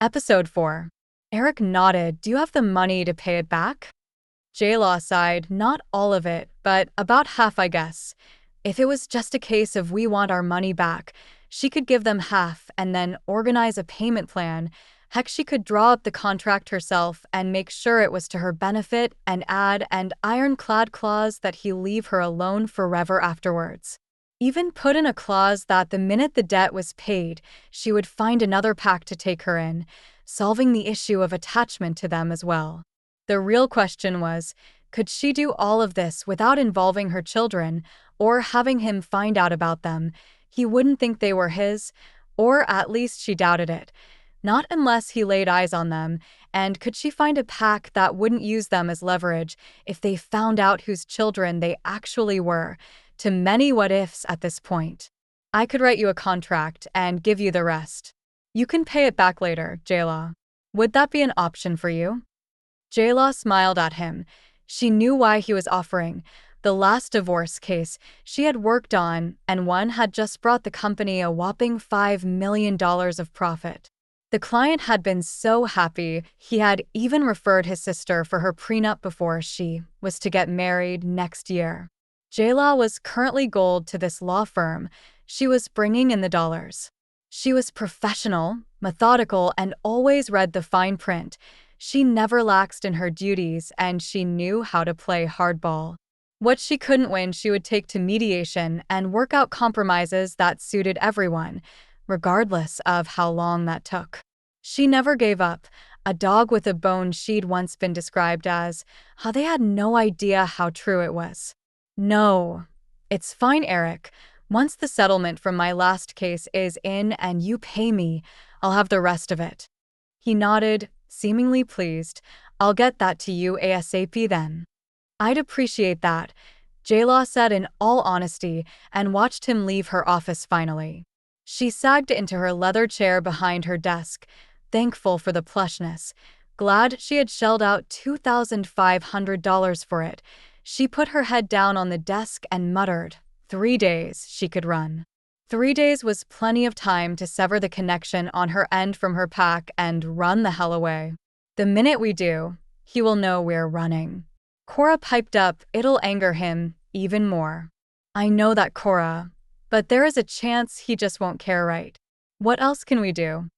Episode 4. Eric nodded. Do you have the money to pay it back? J-Law sighed. Not all of it, but about half, I guess. If it was just a case of we want our money back, she could give them half and then organize a payment plan. Heck, she could draw up the contract herself and make sure it was to her benefit and add an ironclad clause that he leave her alone forever afterwards. Even put in a clause that the minute the debt was paid, she would find another pack to take her in, solving the issue of attachment to them as well. The real question was, could she do all of this without involving her children or having him find out about them? He wouldn't think they were his, or at least she doubted it. Not unless he laid eyes on them, and could she find a pack that wouldn't use them as leverage if they found out whose children they actually were? To many what-ifs at this point. I could write you a contract and give you the rest. You can pay it back later, J-Law. Would that be an option for you? J-Law smiled at him. She knew why he was offering. The last divorce case she had worked on and one had just brought the company a whopping $5 million of profit. The client had been so happy he had even referred his sister for her prenup before she was to get married next year. J-Law was currently gold to this law firm. She was bringing in the dollars. She was professional, methodical, and always read the fine print. She never laxed in her duties, and she knew how to play hardball. What she couldn't win, she would take to mediation and work out compromises that suited everyone, regardless of how long that took. She never gave up. A dog with a bone she'd once been described as, how they had no idea how true it was. No, it's fine, Eric. Once the settlement from my last case is in and you pay me, I'll have the rest of it. He nodded, seemingly pleased. I'll get that to you ASAP then. I'd appreciate that, J-Law said in all honesty and watched him leave her office finally. She sagged into her leather chair behind her desk, thankful for the plushness, glad she had shelled out $2,500 for it. She put her head down on the desk and muttered, 3 days she could run. 3 days was plenty of time to sever the connection on her end from her pack and run the hell away. The minute we do, he will know we're running. Cora piped up. It'll anger him even more. I know that, Cora, but there is a chance he just won't care, right? What else can we do?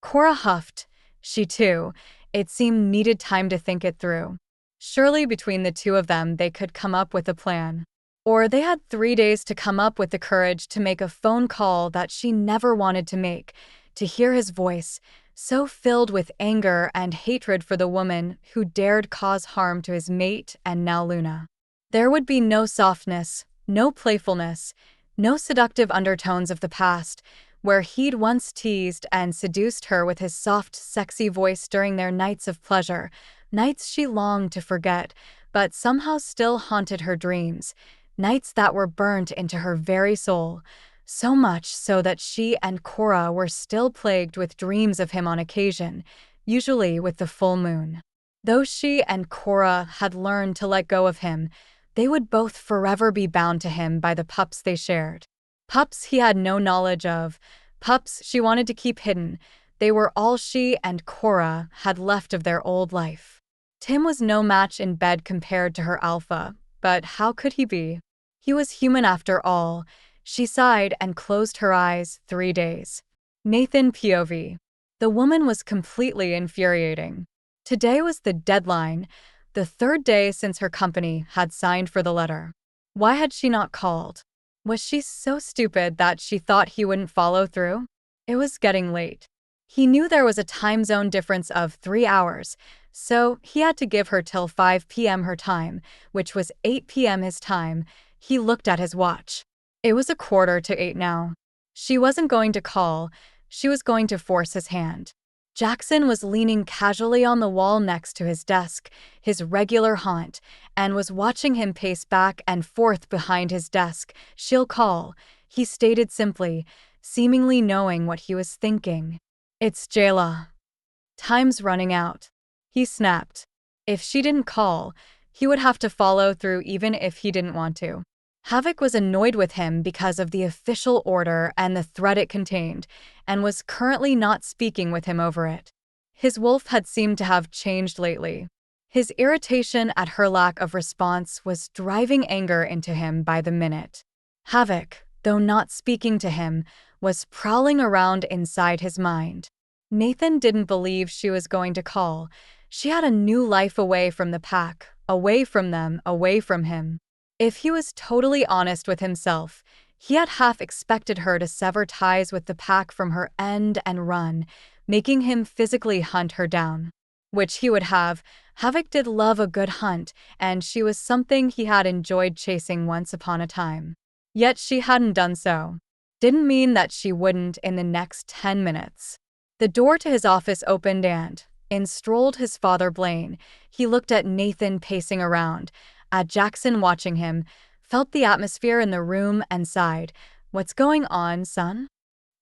Cora huffed. She too, it seemed, needed time to think it through. Surely between the two of them they could come up with a plan. Or they had 3 days to come up with the courage to make a phone call that she never wanted to make, to hear his voice, so filled with anger and hatred for the woman who dared cause harm to his mate and now Luna. There would be no softness, no playfulness, no seductive undertones of the past, where he'd once teased and seduced her with his soft, sexy voice during their nights of pleasure, nights she longed to forget, but somehow still haunted her dreams, nights that were burnt into her very soul, so much so that she and Cora were still plagued with dreams of him on occasion, usually with the full moon. Though she and Cora had learned to let go of him, they would both forever be bound to him by the pups they shared. Pups he had no knowledge of, pups she wanted to keep hidden. They were all she and Cora had left of their old life. Tim was no match in bed compared to her alpha, but how could he be? He was human after all. She sighed and closed her eyes. 3 days. Nathan POV. The woman was completely infuriating. Today was the deadline, the 3rd day since her company had signed for the letter. Why had she not called? Was she so stupid that she thought he wouldn't follow through? It was getting late. He knew there was a time zone difference of 3 hours, so he had to give her till 5 p.m. her time, which was 8 p.m. his time. He looked at his watch. It was 7:45 now. She wasn't going to call. She was going to force his hand. Jackson was leaning casually on the wall next to his desk, his regular haunt, and was watching him pace back and forth behind his desk. She'll call, he stated simply, seemingly knowing what he was thinking. It's J-Law. Time's running out. He snapped. If she didn't call, he would have to follow through even if he didn't want to. Havoc was annoyed with him because of the official order and the threat it contained, and was currently not speaking with him over it. His wolf had seemed to have changed lately. His irritation at her lack of response was driving anger into him by the minute. Havoc, though not speaking to him, was prowling around inside his mind. Nathan didn't believe she was going to call. She had a new life away from the pack, away from them, away from him. If he was totally honest with himself, he had half expected her to sever ties with the pack from her end and run, making him physically hunt her down. Which he would have. Havoc did love a good hunt, and she was something he had enjoyed chasing once upon a time. Yet she hadn't done so. Didn't mean that she wouldn't in the next 10 minutes. The door to his office opened and in strolled his father Blaine. He looked at Nathan pacing around, at Jackson watching him, felt the atmosphere in the room and sighed. "What's going on, son?"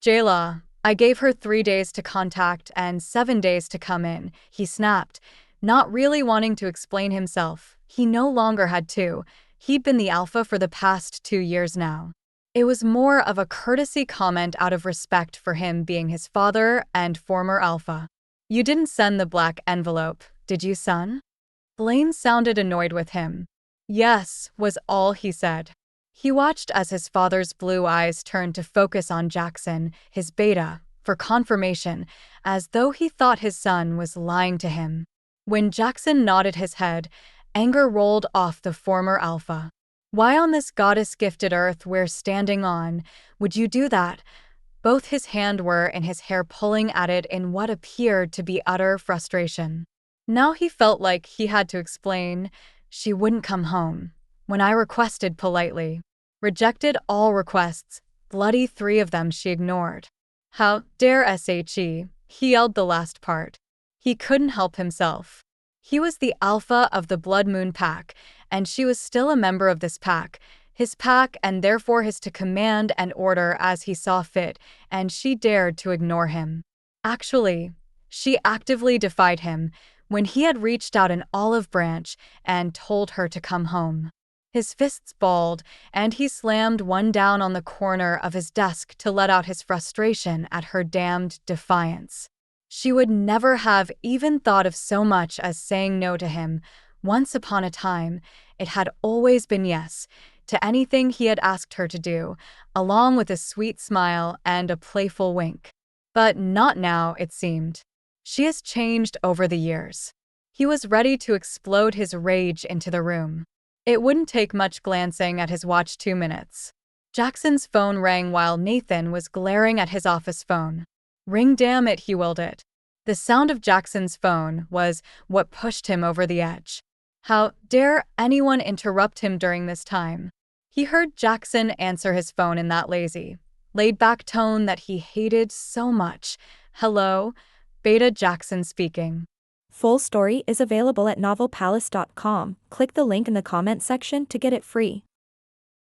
"Jayla, I gave her 3 days to contact and 7 days to come in," he snapped, not really wanting to explain himself. He no longer had to. He'd been the alpha for the past 2 years now. It was more of a courtesy comment out of respect for him being his father and former alpha. "You didn't send the black envelope, did you, son?" Blaine sounded annoyed with him. "Yes," was all he said. He watched as his father's blue eyes turned to focus on Jackson, his beta, for confirmation, as though he thought his son was lying to him. When Jackson nodded his head, anger rolled off the former alpha. "Why on this goddess-gifted earth we're standing on would you do that?" Both his hands were in his hair, pulling at it in what appeared to be utter frustration. Now he felt like he had to explain. "She wouldn't come home. When I requested politely. Rejected all requests. Bloody 3 of them she ignored." "How dare she?" He yelled the last part. He couldn't help himself. He was the alpha of the Blood Moon Pack, and she was still a member of this pack, his pack, and therefore his to command and order as he saw fit, and she dared to ignore him. Actually, she actively defied him when he had reached out an olive branch and told her to come home. His fists balled, and he slammed one down on the corner of his desk to let out his frustration at her damned defiance. She would never have even thought of so much as saying no to him. Once upon a time, it had always been yes to anything he had asked her to do, along with a sweet smile and a playful wink. But not now, it seemed. She has changed over the years. He was ready to explode his rage into the room. It wouldn't take much glancing at his watch. 2 minutes. Jackson's phone rang while Nathan was glaring at his office phone. "Ring, damn it," he willed it. The sound of Jackson's phone was what pushed him over the edge. How dare anyone interrupt him during this time? He heard Jackson answer his phone in that lazy, laid-back tone that he hated so much. "Hello? Beta Jackson speaking." Full story is available at novelpalace.com. Click the link in the comment section to get it free.